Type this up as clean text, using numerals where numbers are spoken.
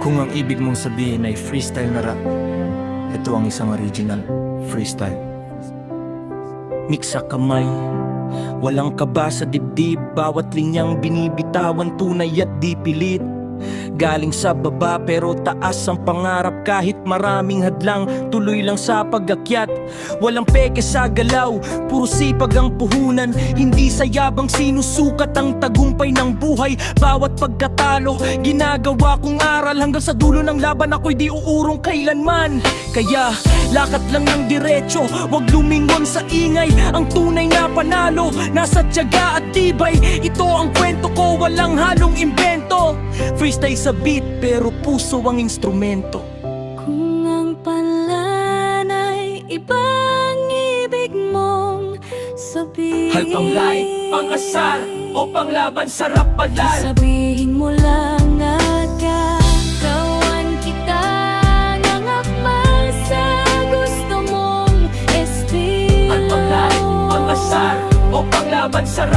Kung ang ibig mong sabihin ay freestyle na rap, ito ang isang original freestyle. Mix sa kamay, walang kaba sa dibdib, bawat linyang binibitawan tunay at di pilit. Galing sa baba pero taas ang pangarap, kahit maraming hadlang, tuloy lang sa pag-akyat. Walang peke sa galaw, puro sipag ang puhunan, hindi sa yabang sinusukat ang tagumpay ng buhay. Bawat pagkatalo, ginagawa kong aral, hanggang sa dulo ng laban ako'y di uurong kailanman. Kaya lakad lang ng diretso, wag lumingon sa ingay, ang tunay na panalo nasa tiyaga at tibay. Ito ang kwento ko, walang halong imbento, freestyle sa beat pero puso ang instrumento. Kung ang panlan ay ibang ibig mong sabihin, Halpanglay, pang-asar o panglaban sa rapalan, sabihin mo lang at gagawan kita ng akmal sa gusto mong estilo. Halpanglay, pang-asar o panglaban sa